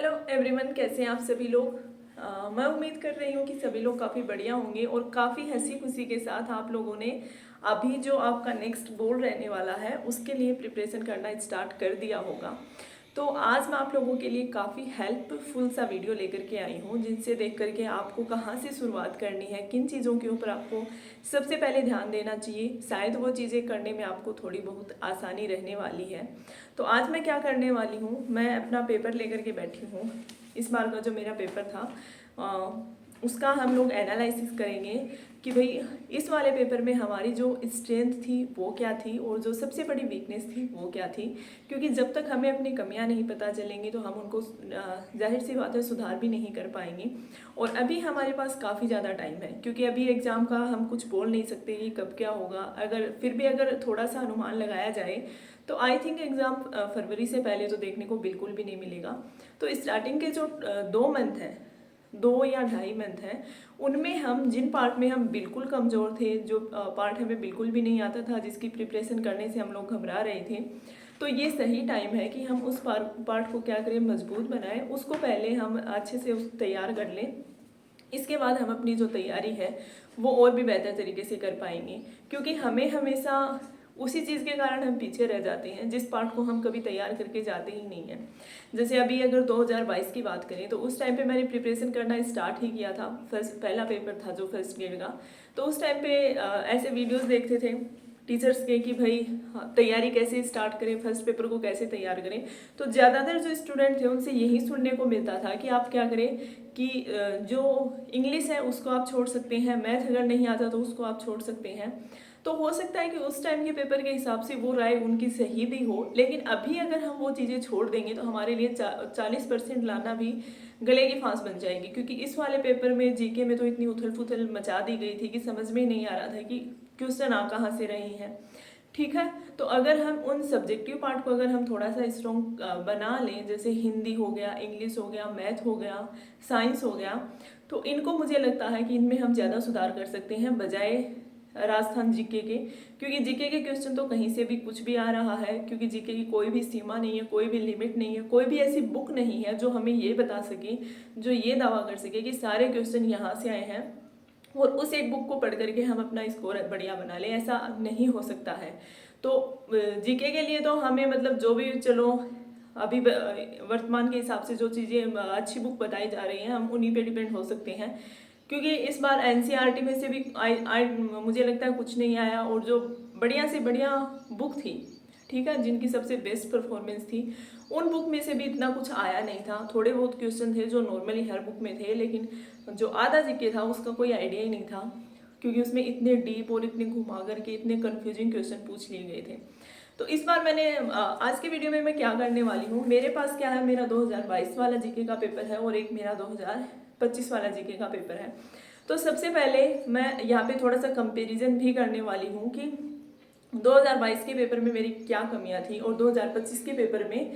Hello everyone, कैसे हैं आप सभी लोग। मैं उम्मीद कर रही हूँ कि सभी लोग काफ़ी बढ़िया होंगे और काफ़ी हंसी खुशी के साथ आप लोगों ने अभी जो आपका नेक्स्ट गोल रहने वाला है उसके लिए प्रिपरेशन करना स्टार्ट कर दिया होगा। तो आज मैं आप लोगों के लिए काफ़ी हेल्पफुल सा वीडियो लेकर के आई हूँ, जिनसे देख करके आपको कहाँ से शुरुआत करनी है, किन चीज़ों के ऊपर आपको सबसे पहले ध्यान देना चाहिए। शायद वो चीज़ें करने में आपको थोड़ी बहुत आसानी रहने वाली है। तो आज मैं क्या करने वाली हूँ, मैं अपना पेपर लेकर के बैठी हूँ। इस बार का जो मेरा पेपर था उसका हम लोग एनालिसिस करेंगे कि भाई इस वाले पेपर में हमारी जो स्ट्रेंथ थी वो क्या थी और जो सबसे बड़ी वीकनेस थी वो क्या थी। क्योंकि जब तक हमें अपनी कमियां नहीं पता चलेंगी तो हम उनको जाहिर सी बात है सुधार भी नहीं कर पाएंगे। और अभी हमारे पास काफ़ी ज़्यादा टाइम है, क्योंकि अभी एग्ज़ाम का हम कुछ बोल नहीं सकते कि कब क्या होगा। अगर थोड़ा सा अनुमान लगाया जाए तो आई थिंक एग्ज़ाम फरवरी से पहले तो देखने को बिल्कुल भी नहीं मिलेगा। तो स्टार्टिंग के जो 2 मंथ हैं, 2 या ढाई मंथ हैं, उनमें हम जिन पार्ट में हम बिल्कुल कमज़ोर थे, जो पार्ट हमें बिल्कुल भी नहीं आता था, जिसकी प्रिपरेशन करने से हम लोग घबरा रहे थे, तो ये सही टाइम है कि हम उस पार्ट को क्या करें, मजबूत बनाएं। उसको पहले हम अच्छे से तैयार कर लें। इसके बाद हम अपनी जो तैयारी है वो और भी बेहतर तरीके से कर पाएंगे। क्योंकि हमें हमेशा उसी चीज़ के कारण हम पीछे रह जाते हैं जिस पार्ट को हम कभी तैयार करके जाते ही नहीं हैं। जैसे अभी अगर 2022 की बात करें तो उस टाइम पे मैंने प्रिपरेशन करना स्टार्ट ही किया था। पहला पेपर था जो फर्स्ट ग्रेड का। तो उस टाइम पे ऐसे वीडियोस देखते थे टीचर्स के कि भाई तैयारी कैसे स्टार्ट करें, फर्स्ट पेपर को कैसे तैयार करें। तो ज़्यादातर जो स्टूडेंट थे उनसे यही सुनने को मिलता था कि आप क्या करें कि जो इंग्लिश है उसको आप छोड़ सकते हैं, मैथ अगर नहीं आता तो उसको आप छोड़ सकते हैं। तो हो सकता है कि उस टाइम के पेपर के हिसाब से वो राय उनकी सही भी हो, लेकिन अभी अगर हम वो चीज़ें छोड़ देंगे तो हमारे लिए 40% लाना भी गले की फांस बन जाएगी। क्योंकि इस वाले पेपर में जीके में तो इतनी उथल पुथल मचा दी गई थी कि समझ में ही नहीं आ रहा था कि क्वेश्चन आ कहाँ से रहे हैं। ठीक है, तो अगर हम उन सब्जेक्टिव पार्ट को अगर हम थोड़ा सा स्ट्रॉन्ग बना लें, जैसे हिंदी हो गया, इंग्लिश हो गया, मैथ हो गया, साइंस हो गया, तो इनको मुझे लगता है कि इनमें हम ज़्यादा सुधार कर सकते हैं बजाय राजस्थान जीके के। क्योंकि जीके के क्वेश्चन तो कहीं से भी कुछ भी आ रहा है। क्योंकि जीके की कोई भी सीमा नहीं है, कोई भी लिमिट नहीं है, कोई भी ऐसी बुक नहीं है जो हमें ये बता सके, जो ये दावा कर सके कि सारे क्वेश्चन यहाँ से आए हैं और उस एक बुक को पढ़ करके हम अपना स्कोर बढ़िया बना लें। ऐसा नहीं हो सकता है। तो जीके के लिए तो हमें मतलब जो भी, चलो अभी वर्तमान के हिसाब से जो चीज़ें अच्छी बुक बताई जा रही हैं हम उन्हीं पे डिपेंड हो सकते हैं। क्योंकि इस बार एनसीईआरटी में से भी मुझे लगता है कुछ नहीं आया। और जो बढ़िया से बढ़िया बुक थी, ठीक है, जिनकी सबसे बेस्ट परफॉर्मेंस थी, उन बुक में से भी इतना कुछ आया नहीं था। थोड़े बहुत क्वेश्चन थे जो नॉर्मली हर बुक में थे, लेकिन जो आधा जीके था उसका कोई आइडिया ही नहीं था। क्योंकि उसमें इतने डीप और इतने घुमा करके इतने कन्फ्यूजिंग क्वेश्चन पूछ लिए गए थे। तो इस बार मैंने आज के वीडियो में मैं क्या करने वाली हूँ, मेरे पास क्या है, मेरा 2022 वाला जीके का पेपर है और एक मेरा 2025 वाला जीके का पेपर है। तो सबसे पहले मैं यहाँ पे थोड़ा सा कंपैरिजन भी करने वाली हूँ कि 2022 के पेपर में मेरी क्या कमियां थी और 2025 के पेपर में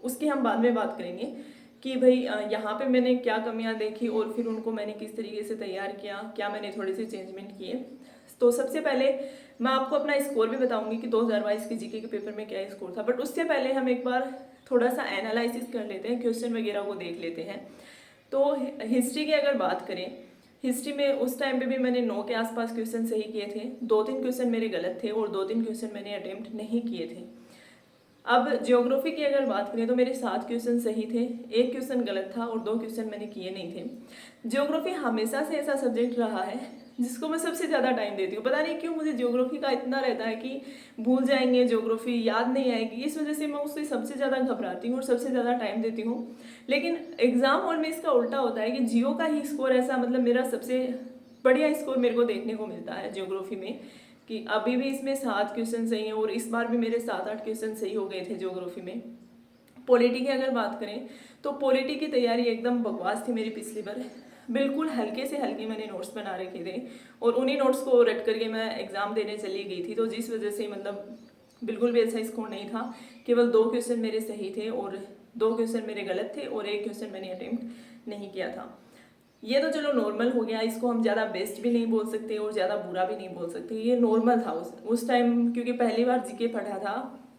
उसकी हम बाद में बात करेंगे कि भाई यहाँ पे मैंने क्या कमियां देखी और फिर उनको मैंने किस तरीके से तैयार किया, क्या मैंने थोड़े से चेंजमेंट किए। तो सबसे पहले मैं आपको अपना स्कोर भी बताऊंगी कि 2022 के जीके के पेपर में क्या स्कोर था। बट उससे पहले हम एक बार थोड़ा सा एनालिसिस कर लेते हैं, क्वेश्चन वगैरह को देख लेते हैं। तो हिस्ट्री की अगर बात करें, हिस्ट्री में उस टाइम पे भी मैंने 9 के आसपास क्वेश्चन सही किए थे। 2-3 क्वेश्चन मेरे गलत थे और 2-3 क्वेश्चन मैंने अटेम्प्ट नहीं किए थे। अब ज्योग्राफी की अगर बात करें तो मेरे 7 क्वेश्चन सही थे, 1 क्वेश्चन गलत था और 2 क्वेश्चन मैंने किए नहीं थे। ज्योग्राफी हमेशा से ऐसा सब्जेक्ट रहा है जिसको मैं सबसे ज़्यादा टाइम देती हूँ। पता नहीं क्यों मुझे ज्योग्राफी का इतना रहता है कि भूल जाएंगे, ज्योग्राफी याद नहीं आएगी, इस वजह से मैं उससे सबसे ज़्यादा घबराती हूँ और सबसे ज़्यादा टाइम देती हूँ। लेकिन एग्जाम हॉल में इसका उल्टा होता है कि जियो का ही स्कोर ऐसा, मतलब मेरा सबसे बढ़िया स्कोर मेरे को देखने को मिलता है ज्योग्राफी में, कि अभी भी इसमें 7 क्वेश्चन सही हैं और इस बार भी मेरे 7-8 क्वेश्चन सही हो गए थे ज्योग्राफी में। पॉलिटी की अगर बात करें तो पॉलिटी की तैयारी एकदम बकवास थी मेरी पिछली बार। बिल्कुल हल्के से हल्के मैंने नोट्स बना रखे थे और उन्हीं नोट्स को रट करके मैं एग्ज़ाम देने चली गई थी। तो जिस वजह से मतलब बिल्कुल भी ऐसा स्कोर नहीं था। केवल 2 क्वेश्चन मेरे सही थे और 2 क्वेश्चन मेरे गलत थे और 1 क्वेश्चन मैंने अटेम्प्ट नहीं किया था। ये तो चलो नॉर्मल हो गया, इसको हम ज़्यादा बेस्ट भी नहीं बोल सकते और ज़्यादा बुरा भी नहीं बोल सकते। ये नॉर्मल था उस टाइम, क्योंकि पहली बार जीके पढ़ा था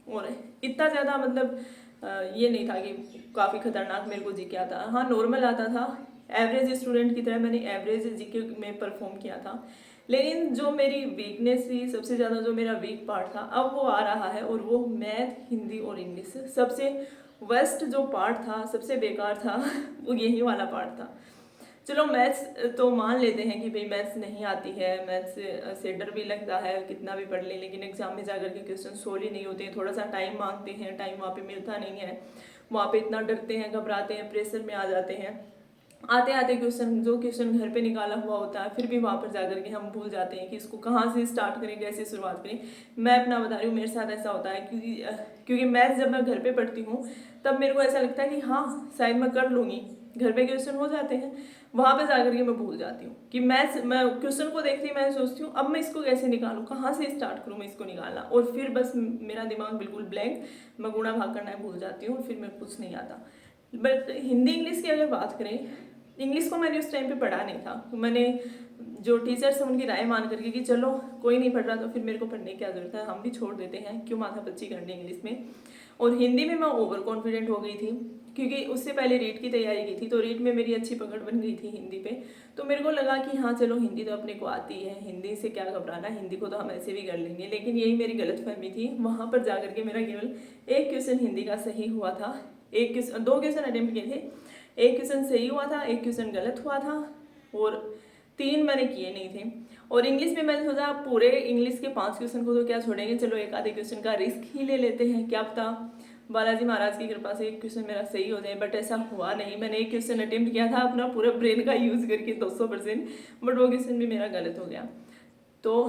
और इतना ज़्यादा मतलब ये नहीं था कि काफ़ी खतरनाक मेरे को जीके आता। हाँ, नॉर्मल आता था, एवरेज स्टूडेंट की तरह मैंने एवरेज जीके में परफॉर्म किया था। लेकिन जो मेरी वीकनेस थी, सबसे ज़्यादा जो मेरा वीक पार्ट था, अब वो आ रहा है, और वो मैथ, हिंदी और इंग्लिश। सबसे वर्स्ट जो पार्ट था, सबसे बेकार था वो यही वाला पार्ट था। चलो मैथ्स तो मान लेते हैं कि भाई मैथ्स नहीं आती है, मैथ्स से डर भी लगता है कितना भी पढ़ लें, लेकिन एग्जाम में जाकर के क्वेश्चन सोल्व ही नहीं होते हैं, थोड़ा सा टाइम मांगते हैं, टाइम वहाँ पे मिलता नहीं है, वहाँ पे इतना डरते हैं, घबराते हैं, प्रेशर में आ जाते हैं। आते आते क्वेश्चन, जो क्वेश्चन घर पे निकाला हुआ होता है, फिर भी वहाँ पर जाकर के हम भूल जाते हैं कि इसको कहाँ से स्टार्ट करें, कैसे शुरुआत करें। मैं अपना बता रही हूँ, मेरे साथ ऐसा होता है क्योंकि मैथ्स जब मैं घर पे पढ़ती हूँ तब मेरे को ऐसा लगता है कि हाँ शायद मैं कर लूँगी, घर पे क्वेश्चन हो जाते हैं, वहाँ पे जाकर के मैं भूल जाती हूँ कि मैं क्वेश्चन को देखती मैं सोचती हूँ अब मैं इसको कैसे निकालूँ, कहाँ से स्टार्ट करूँ मैं इसको निकालना, और फिर बस मेरा दिमाग बिल्कुल ब्लैंक, मैं गुणा भाग करना भूल जाती हूँ, फिर मेरे कुछ नहीं आता। बट हिंदी इंग्लिश की अगर बात करें, इंग्लिश को मैंने उस टाइम पे पढ़ा नहीं था, तो मैंने जो टीचर्स हैं उनकी राय मान करके कि चलो कोई नहीं पढ़ रहा तो फिर मेरे को पढ़ने की क्या जरूरत है, हम भी छोड़ देते हैं, क्यों माथापच्ची करनी इंग्लिश में। और हिंदी में मैं ओवर कॉन्फिडेंट हो गई थी, क्योंकि उससे पहले रीट की तैयारी की थी, तो रीट में मेरी अच्छी पकड़ बन गई थी हिंदी पे। तो मेरे को लगा कि हाँ चलो हिंदी तो अपने को आती है, हिंदी से क्या घबराना, हिंदी को तो हम ऐसे भी कर लेंगे। लेकिन यही मेरी गलतफहमी थी, वहाँ पर जाकर के मेरा केवल एक क्वेश्चन हिंदी का सही हुआ था, दो क्वेश्चन अटेम्प्ट किए थे, एक क्वेश्चन सही हुआ था, एक क्वेश्चन गलत हुआ था, और 3 मैंने किए नहीं थे। और इंग्लिश में मैंने सोचा पूरे इंग्लिश के 5 क्वेश्चन को तो क्या छोड़ेंगे, चलो एक आधे क्वेश्चन का रिस्क ही ले लेते हैं, क्या पता बालाजी महाराज की कृपा से एक क्वेश्चन मेरा सही हो जाए। बट ऐसा हुआ नहीं, मैंने एक क्वेश्चन अटेम्प्ट किया था अपना पूरा ब्रेन का यूज़ करके 200%, बट वो क्वेश्चन भी मेरा गलत हो गया। तो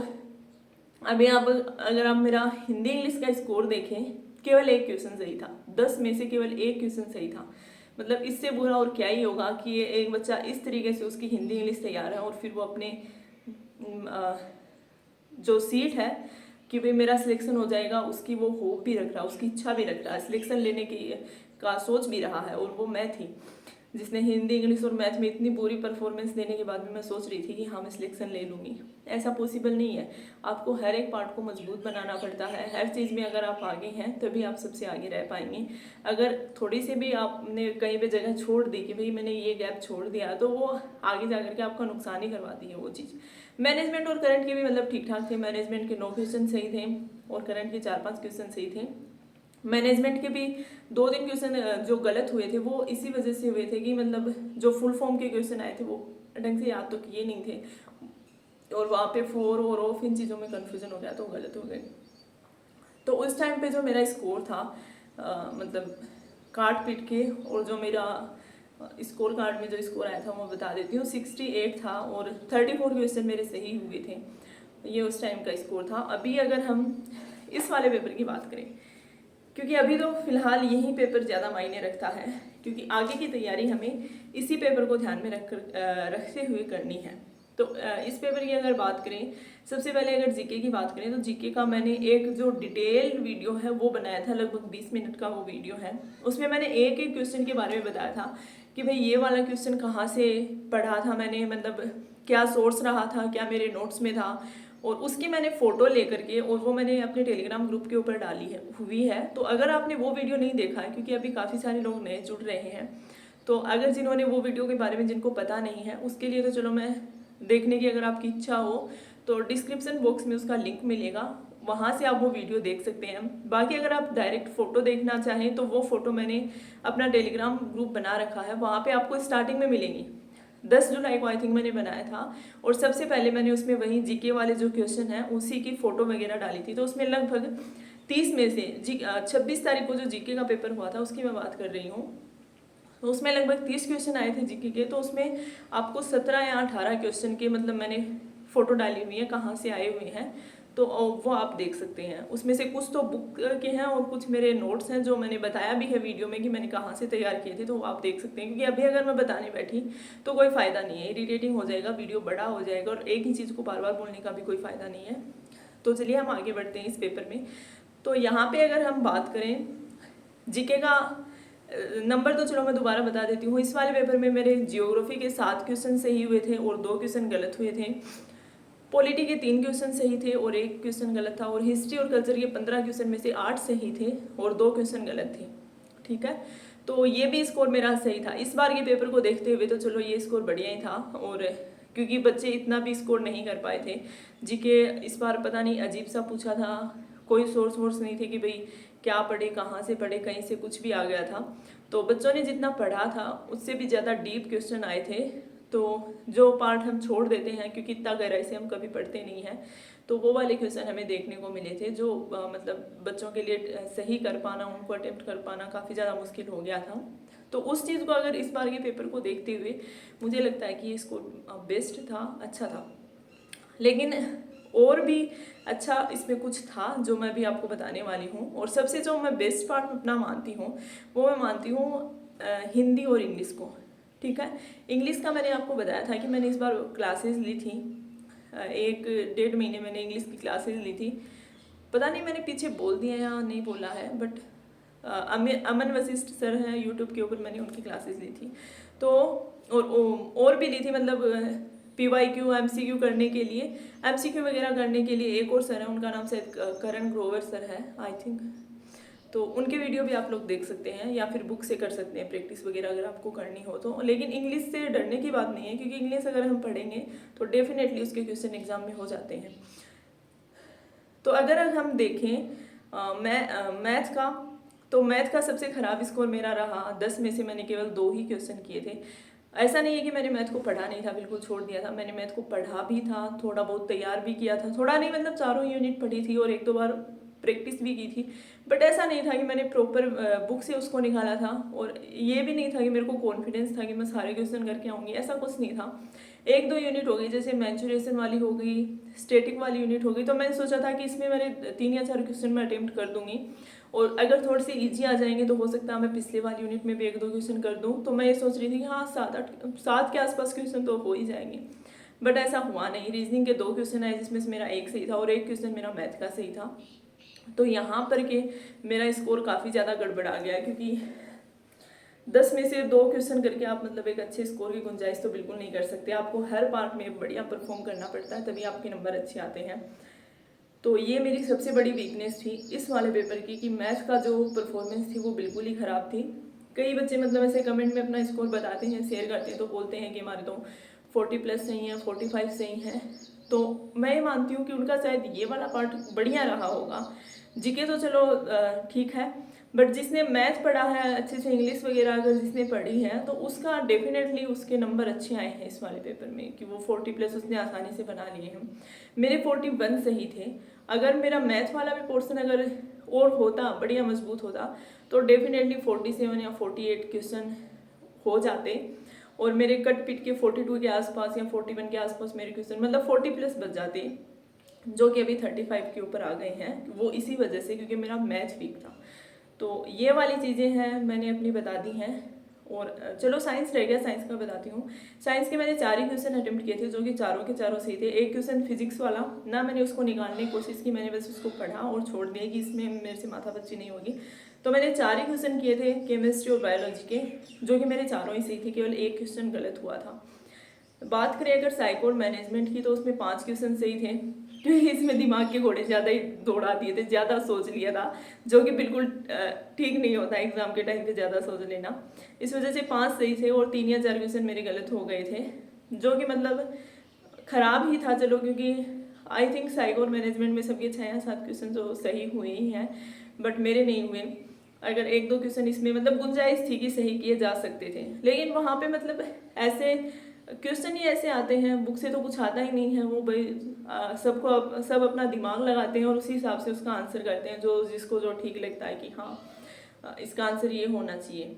अभी अगर आप मेरा हिंदी इंग्लिश का स्कोर देखें, केवल एक क्वेश्चन सही था, 10 में से केवल एक क्वेश्चन सही था। मतलब इससे बुरा और क्या ही होगा कि ये एक बच्चा इस तरीके से उसकी हिंदी इंग्लिश तैयार है और फिर वो अपने जो सीट है कि भाई मेरा सिलेक्शन हो जाएगा, उसकी वो होप भी रख रहा है, उसकी इच्छा भी रख रहा है, सिलेक्शन लेने की का सोच भी रहा है, और वो मैं थी जिसने हिंदी इंग्लिश और मैथ में इतनी बुरी परफॉर्मेंस देने के बाद भी मैं सोच रही थी कि हाँ मैं सिलेक्शन ले लूँगी। ऐसा पॉसिबल नहीं है, आपको हर एक पार्ट को मजबूत बनाना पड़ता है, हर चीज़ में अगर आप आगे हैं तभी आप सबसे आगे रह पाएंगे। अगर थोड़ी सी भी आपने कहीं पे जगह छोड़ दी कि भाई मैंने ये गैप छोड़ दिया, तो वो आगे जा करके आपका नुकसान ही करवाती है वो चीज़। मैनेजमेंट और करंट के भी मतलब ठीक ठाक थे, मैनेजमेंट के 9 क्वेश्चन सही थे और करंट के 4-5 क्वेश्चन सही थे। मैनेजमेंट के भी 2-3 क्वेश्चन जो गलत हुए थे वो इसी वजह से हुए थे कि मतलब जो फुल फॉर्म के क्वेश्चन आए थे वो ढंग से याद तो किए नहीं थे, और वहाँ पे फोर और ऑफ इन चीज़ों में कन्फ्यूजन हो गया तो गलत हो गए। तो उस टाइम पे जो मेरा स्कोर था मतलब काट पीट के, और जो मेरा स्कोर कार्ड में जो स्कोर आया था वो बता देती हूँ, 68 था और 34 क्वेश्चन मेरे सही हुए थे, ये उस टाइम का स्कोर था। अभी अगर हम इस वाले पेपर की बात करें, क्योंकि अभी तो फिलहाल यही पेपर ज़्यादा मायने रखता है, क्योंकि आगे की तैयारी हमें इसी पेपर को ध्यान में रखते हुए करनी है। तो इस पेपर की अगर बात करें, सबसे पहले अगर जीके की बात करें तो जीके का मैंने एक जो डिटेल वीडियो है वो बनाया था, लगभग 20 मिनट का वो वीडियो है। उसमें मैंने एक एक क्वेश्चन के बारे में बताया था कि भाई ये वाला क्वेश्चन कहाँ से पढ़ा था मैंने, मतलब क्या सोर्स रहा था, क्या मेरे नोट्स में था, और उसकी मैंने फ़ोटो लेकर के और वो मैंने अपने टेलीग्राम ग्रुप के ऊपर डाली हुई है। तो अगर आपने वो वीडियो नहीं देखा है, क्योंकि अभी काफ़ी सारे लोग नए जुड़ रहे हैं, तो अगर जिन्होंने वो वीडियो के बारे में जिनको पता नहीं है उसके लिए तो चलो मैं देखने की अगर आपकी इच्छा हो तो डिस्क्रिप्शन बॉक्स में उसका लिंक मिलेगा, वहाँ से आप वो वीडियो देख सकते हैं। बाकी अगर आप डायरेक्ट फ़ोटो देखना चाहें तो वो फ़ोटो मैंने अपना टेलीग्राम ग्रुप बना रखा है, वहाँ पे आपको स्टार्टिंग में मिलेंगी। 10 जुलाई को आई थिंक मैंने बनाया था, और सबसे पहले मैंने उसमें वही जीके वाले जो क्वेश्चन हैं उसी की फ़ोटो वगैरह डाली थी। तो उसमें लगभग 30 में से 26 तारीख को जो जीके का पेपर हुआ था उसकी मैं बात कर रही हूँ, तो उसमें लगभग 30 क्वेश्चन आए थे जीके के। तो उसमें आपको 17 या 18 क्वेश्चन के मतलब मैंने फ़ोटो डाली हुई है कहाँ से आए हुए हैं, तो वो आप देख सकते हैं। उसमें से कुछ तो बुक के हैं और कुछ मेरे नोट्स हैं जो मैंने बताया भी है वीडियो में कि मैंने कहाँ से तैयार किए थे, तो वो आप देख सकते हैं। क्योंकि अभी अगर मैं बताने बैठी तो कोई फ़ायदा नहीं है, इरिटेटिंग हो जाएगा, वीडियो बड़ा हो जाएगा, और एक ही चीज़ को बार बार बोलने का भी कोई फ़ायदा नहीं है। तो चलिए हम आगे बढ़ते हैं इस पेपर में। तो यहाँ पर अगर हम बात करें जीके का नंबर, तो चलो मैं दोबारा बता देती हूँ। इस वाले पेपर में मेरे जियोग्राफी के 7 क्वेश्चन सही हुए थे और 2 क्वेश्चन गलत हुए थे। पॉलिटी के 3 क्वेश्चन सही थे और 1 क्वेश्चन गलत था, और हिस्ट्री और कल्चर के 15 क्वेश्चन में से 8 सही थे और 2 क्वेश्चन गलत थे। ठीक है। तो ये भी स्कोर मेरा सही था। इस बार के पेपर को देखते हुए तो चलो ये स्कोर बढ़िया ही था, और क्योंकि बच्चे इतना भी स्कोर नहीं कर पाए थे। जीके इस बार पता नहीं अजीब सा पूछा था, कोई सोर्स वोर्स नहीं थे कि भाई क्या पढ़े, कहाँ से पढ़े, कहीं से कुछ भी आ गया था। तो बच्चों ने जितना पढ़ा था उससे भी ज़्यादा डीप क्वेश्चन आए थे। तो जो पार्ट हम छोड़ देते हैं क्योंकि इतना गहराई से हम कभी पढ़ते नहीं हैं, तो वो वाले क्वेश्चन हमें देखने को मिले थे जो मतलब बच्चों के लिए सही कर पाना, उनको अटेम्प्ट कर पाना काफ़ी ज़्यादा मुश्किल हो गया था। तो उस चीज़ को अगर इस बार के पेपर को देखते हुए मुझे लगता है कि ये स्कोर बेस्ट था, अच्छा था। लेकिन और भी अच्छा इसमें कुछ था जो मैं भी आपको बताने वाली हूँ। और सबसे जो मैं बेस्ट पार्ट अपना मानती हूँ वो मैं मानती हूँ हिंदी और इंग्लिश को, ठीक है। इंग्लिश का मैंने आपको बताया था कि मैंने इस बार क्लासेस ली थी, 1-1.5 महीने मैंने इंग्लिश की क्लासेस ली थी। पता नहीं मैंने पीछे बोल दिया या नहीं बोला है, बट अमन वशिष्ठ सर हैं यूट्यूब के ऊपर, मैंने उनकी क्लासेस ली थी। तो और भी ली थी, मतलब PYQ MCQ करने के लिए, MCQ वगैरह करने के लिए एक और सर है, उनका नाम शायद करण ग्रोवर सर है आई थिंक। तो उनके वीडियो भी आप लोग देख सकते हैं या फिर बुक से कर सकते हैं प्रैक्टिस वगैरह अगर आपको करनी हो तो। लेकिन इंग्लिश से डरने की बात नहीं है, क्योंकि इंग्लिश अगर हम पढ़ेंगे तो डेफिनेटली उसके क्वेश्चन एग्जाम में हो जाते हैं। तो अगर हम देखें मैथ का, तो मैथ का सबसे ख़राब स्कोर मेरा रहा। 10 में से मैंने केवल 2 ही क्वेश्चन किए थे। ऐसा नहीं है कि मैंने मैथ को पढ़ा नहीं था, बिल्कुल छोड़ दिया था। मैंने मैथ को पढ़ा भी था, थोड़ा बहुत तैयार भी किया था, थोड़ा नहीं मतलब चारों यूनिट पढ़ी थी और 1-2 बार प्रैक्टिस भी की थी। बट ऐसा नहीं था कि मैंने प्रॉपर बुक से उसको निकाला था, और ये भी नहीं था कि मेरे को कॉन्फिडेंस था कि मैं सारे क्वेश्चन करके आऊँगी, ऐसा कुछ नहीं था। 1-2 यूनिट हो गई, जैसे मैंचुरेशन वाली हो गई, स्टैटिक वाली यूनिट हो गई, तो मैंने सोचा था कि इसमें मैंने 3 या 4 क्वेश्चन मैं अटेम्प्ट कर दूंगी, और अगर थोड़े से इजी आ जाएंगे तो हो सकता है मैं पिछले वाली यूनिट में भी 1-2 क्वेश्चन कर दूं। तो मैं ये सोच रही थी कि हाँ 7 के आसपास क्वेश्चन तो हो ही जाएंगे, बट ऐसा हुआ नहीं। रीजनिंग के 2 क्वेश्चन आए जिसमें से मेरा 1 सही था और 1 क्वेश्चन मेरा मैथ का सही था। तो यहाँ पर के मेरा स्कोर काफ़ी ज़्यादा गड़बड़ा गया, क्योंकि 10 में से 2 क्वेश्चन करके आप मतलब एक अच्छे स्कोर की गुंजाइश तो बिल्कुल नहीं कर सकते। आपको हर पार्ट में बढ़िया परफॉर्म करना पड़ता है, तभी आपके नंबर अच्छे आते हैं। तो ये मेरी सबसे बड़ी वीकनेस थी इस वाले पेपर की, कि मैथ का जो परफॉर्मेंस थी वो बिल्कुल ही ख़राब थी। कई बच्चे मतलब ऐसे कमेंट में अपना स्कोर बताते हैं, शेयर करते हैं, तो बोलते हैं कि हमारे तो 40+ सही है, 45 सही है। तो मैं ये मानती हूँ कि उनका शायद ये वाला पार्ट बढ़िया रहा होगा। जीके तो चलो ठीक है, बट जिसने मैथ पढ़ा है अच्छे से, इंग्लिश वगैरह अगर जिसने पढ़ी है, तो उसका डेफिनेटली उसके नंबर अच्छे आए हैं इस वाले पेपर में, कि वो 40+ उसने आसानी से बना लिए हैं। मेरे 41 सही थे। अगर मेरा मैथ वाला भी पोर्शन अगर और होता, बढ़िया मजबूत होता, तो डेफिनेटली 47 या 48 क्वेश्चन हो जाते, और मेरे कट पिट के 42 के आसपास या 41 के आसपास मेरे क्वेश्चन मतलब 40+ बच जाते, जो कि अभी 35 के ऊपर आ गए हैं। वो इसी वजह से, क्योंकि मेरा मैथ वीक था। तो ये वाली चीज़ें हैं मैंने अपनी बता दी हैं। और चलो साइंस रह गया, साइंस का बताती हूँ। साइंस के मैंने 4 ही क्वेश्चन अटेम्प्ट किए थे, जो कि चारों के चारों सही थे। एक क्वेश्चन फिजिक्स वाला ना मैंने उसको निकालने की कोशिश की, मैंने बस उसको पढ़ा और छोड़ दिया कि इसमें मेरे से माथापच्ची नहीं होगी। तो मैंने 4 ही क्वेश्चन किए थे केमिस्ट्री और बायोलॉजी के, जो कि मेरे चारों ही सही थे, केवल 1 क्वेश्चन गलत हुआ था। बात करें अगर साइको और मैनेजमेंट की, तो उसमें 5 क्वेश्चन सही थे, क्योंकि इसमें दिमाग के घोड़े ज़्यादा ही दौड़ा दिए थे, ज़्यादा सोच लिया था, जो कि बिल्कुल ठीक नहीं होता एग्जाम के टाइम पे ज़्यादा सोच लेना। इस वजह से 5 सही थे और 3 या 4 क्वेश्चन मेरे गलत हो गए थे, जो कि मतलब ख़राब ही था चलो, क्योंकि आई थिंक साइको और मैनेजमेंट में सबके 6 या 7 क्वेश्चन तो सही हुए ही हैं, बट मेरे नहीं हुए। अगर 1-2 क्वेश्चन इसमें मतलब गुंजाइश थी कि सही किए जा सकते थे, लेकिन वहाँ पे मतलब ऐसे क्वेश्चन ही ऐसे आते हैं, बुक से तो कुछ आता ही नहीं है। वो भाई सब अपना दिमाग लगाते हैं और उसी हिसाब से उसका आंसर करते हैं, जो जिसको जो ठीक लगता है कि हाँ इसका आंसर ये होना चाहिए,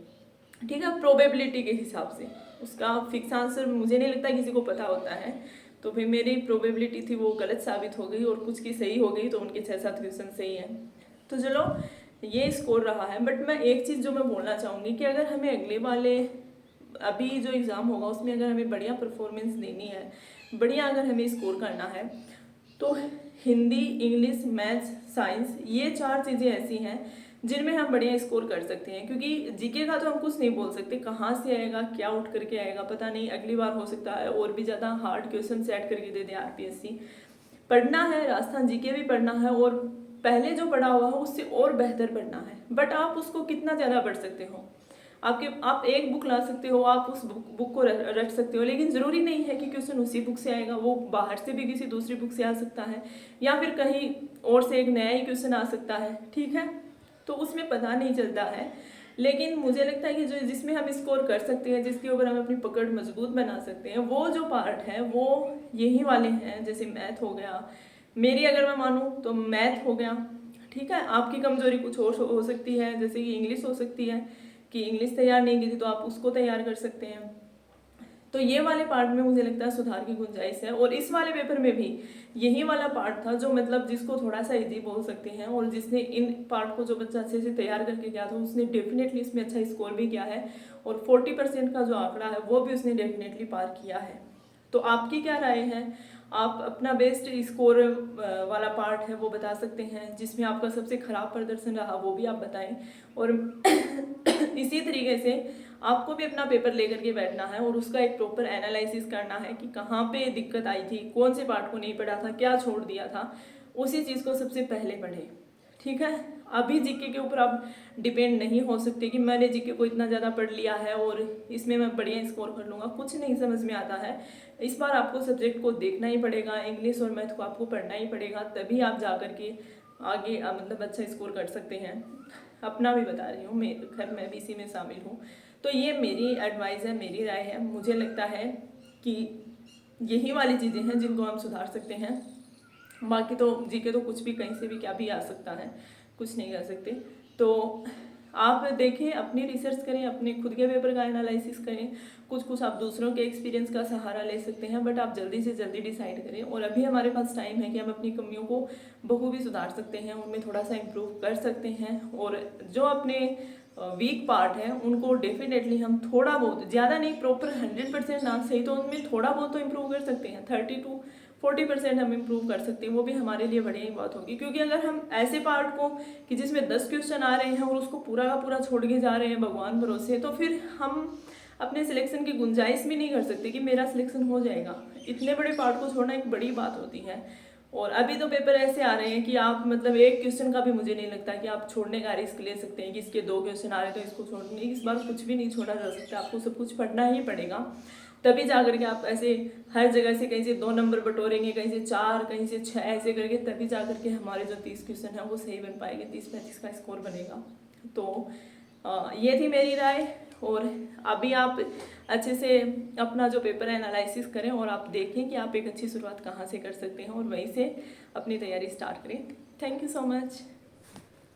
ठीक है, प्रोबेबिलिटी के हिसाब से। उसका फिक्स आंसर मुझे नहीं लगता किसी को पता होता है। तो भाई मेरी प्रोबेबिलिटी थी वो गलत साबित हो गई, और कुछ की सही हो गई, तो उनके 6-7 क्वेश्चन सही है। तो चलो ये स्कोर रहा है। बट मैं एक चीज़ जो मैं बोलना चाहूँगी कि अगर हमें अगले वाले अभी जो एग्ज़ाम होगा उसमें अगर हमें बढ़िया परफॉर्मेंस देनी है, बढ़िया अगर हमें स्कोर करना है, तो हिंदी, इंग्लिश, मैथ्स, साइंस, ये 4 चीज़ें ऐसी हैं जिनमें हम बढ़िया स्कोर कर सकते हैं। क्योंकि जीके का तो हम कुछ नहीं बोल सकते, कहाँ से आएगा, क्या उठ करके आएगा पता नहीं। अगली बार हो सकता है और भी ज़्यादा हार्ड क्वेश्चन सेट करके दे दे RPSC। पढ़ना है, राजस्थान जीके भी पढ़ना है, और पहले जो पढ़ा हुआ है उससे और बेहतर पढ़ना है। बट आप उसको कितना ज़्यादा पढ़ सकते हो, आप एक बुक ला सकते हो, आप उस बुक को रट सकते हो, लेकिन ज़रूरी नहीं है कि क्वेश्चन उसी बुक से आएगा। वो बाहर से भी किसी दूसरी बुक से आ सकता है, या फिर कहीं और से एक नया ही क्वेश्चन आ सकता है, ठीक है। तो उसमें पता नहीं चलता है, लेकिन मुझे लगता है कि जो जिसमें हम स्कोर कर सकते हैं, जिसके ऊपर हम अपनी पकड़ मजबूत बना सकते हैं, वो जो पार्ट है वो यही वाले हैं। जैसे मैथ हो गया, मेरी अगर मैं मानूँ तो मैथ हो गया, ठीक है। आपकी कमजोरी कुछ और हो सकती है, जैसे कि इंग्लिश हो सकती है, कि इंग्लिश तैयार नहीं की थी तो आप उसको तैयार कर सकते हैं। तो ये वाले पार्ट में मुझे लगता है सुधार की गुंजाइश है। और इस वाले पेपर में भी यही वाला पार्ट था जो मतलब जिसको थोड़ा सा इजी बोल सकते हैं, और जिसने इन पार्ट को जो बच्चा अच्छे से तैयार करके गया था उसने डेफिनेटली इसमें अच्छा स्कोर भी किया है, और 40% का जो आंकड़ा है वो भी उसने डेफिनेटली पार किया है। तो आपकी क्या राय है? आप अपना बेस्ट स्कोर वाला पार्ट है वो बता सकते हैं, जिसमें आपका सबसे खराब प्रदर्शन रहा वो भी आप बताएं। और इसी तरीके से आपको भी अपना पेपर लेकर के बैठना है और उसका एक प्रॉपर एनालिसिस करना है कि कहाँ पे दिक्कत आई थी, कौन से पार्ट को नहीं पढ़ा था, क्या छोड़ दिया था, उसी चीज़ को सबसे पहले पढ़ें, ठीक है। अभी जीके के ऊपर आप डिपेंड नहीं हो सकते कि मैंने जीके को इतना ज़्यादा पढ़ लिया है और इसमें मैं बढ़िया स्कोर कर लूँगा, कुछ नहीं समझ में आता है। इस बार आपको सब्जेक्ट को देखना ही पड़ेगा, इंग्लिश और मैथ को आपको पढ़ना ही पड़ेगा, तभी आप जा कर के आगे मतलब अच्छा स्कोर कर सकते हैं। अपना भी बता रही हूँ, मैं भी इसी में शामिल हूँ। तो ये मेरी एडवाइस है, मेरी राय है। मुझे लगता है कि यही वाली चीज़ें हैं जिनको हम सुधार सकते हैं। बाकी तो जीके तो कुछ भी कहीं से भी क्या भी आ सकता है, कुछ नहीं कर सकते। तो आप देखें, अपनी रिसर्च करें, अपने खुद के पेपर का एनालिसिस करें, कुछ आप दूसरों के एक्सपीरियंस का सहारा ले सकते हैं, बट आप जल्दी से जल्दी डिसाइड करें। और अभी हमारे पास टाइम है कि हम अपनी कमियों को बखूबी सुधार सकते हैं, उनमें थोड़ा सा इम्प्रूव कर सकते हैं। और जो अपने वीक पार्ट है उनको डेफिनेटली हम थोड़ा बहुत, ज़्यादा नहीं, प्रॉपर 100% ना सही तो उनमें थोड़ा बहुत तो इम्प्रूव कर सकते हैं। 30 to 40% हम इम्प्रूव कर सकते हैं, वो भी हमारे लिए बढ़िया ही बात होगी। क्योंकि अगर हम ऐसे पार्ट को कि जिसमें 10 क्वेश्चन आ रहे हैं और उसको पूरा का पूरा छोड़ के जा रहे हैं भगवान भरोसे, तो फिर हम अपने सिलेक्शन की गुंजाइश भी नहीं कर सकते कि मेरा सिलेक्शन हो जाएगा। इतने बड़े पार्ट को छोड़ना एक बड़ी बात होती है। और अभी तो पेपर ऐसे आ रहे हैं कि आप मतलब एक क्वेश्चन का भी मुझे नहीं लगता कि आप छोड़ने का रिस्क ले सकते हैं कि इसके 2 क्वेश्चन आ रहे हैं तो इसको छोड़ने। इस बार कुछ भी नहीं छोड़ा जा सकता, आपको सब कुछ पढ़ना ही पड़ेगा, तभी जा करके आप ऐसे हर जगह से कहीं से 2 नंबर बटोरेंगे, कहीं से 4, कहीं से 6, ऐसे करके तभी जा करके हमारे जो 30 क्वेश्चन है वो सही बन पाएंगे, 30-35 का स्कोर बनेगा। तो ये थी मेरी राय। और अभी आप अच्छे से अपना जो पेपर है एनालिसिस करें और आप देखें कि आप एक अच्छी शुरुआत कहाँ से कर सकते हैं और वहीं से अपनी तैयारी स्टार्ट करें। Thank you so much.